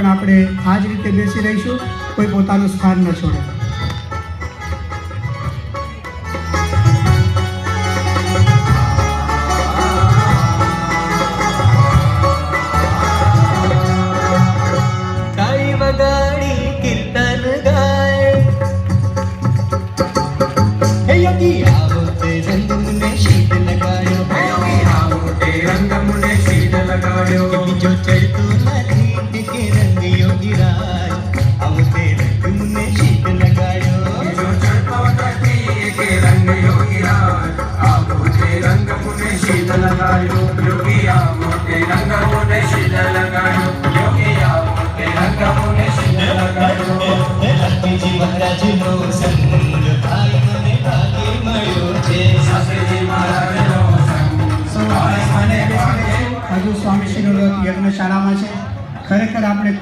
પણ આપણે આ જ રીતે બેસી રહીશું, કોઈ પોતાનું સ્થાન ન છોડે. હજુ સ્વામીશ્રીનો યજ્ઞશાળામાં છે. ખરેખર આપણે